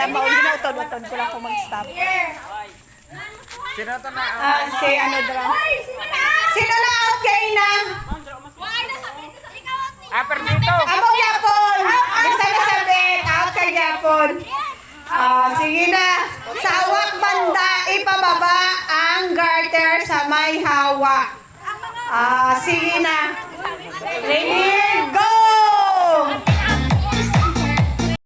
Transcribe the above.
na mautod-utod ko lang kung mag-stop. Sino to na? Si ano dra? Sino na out kay na? Perdito. Amo yapon. Bisa na sabit out kay yapon. Sige na. Sa hawak banda ipababa ang garter sa may hawak. Sige na. Ready?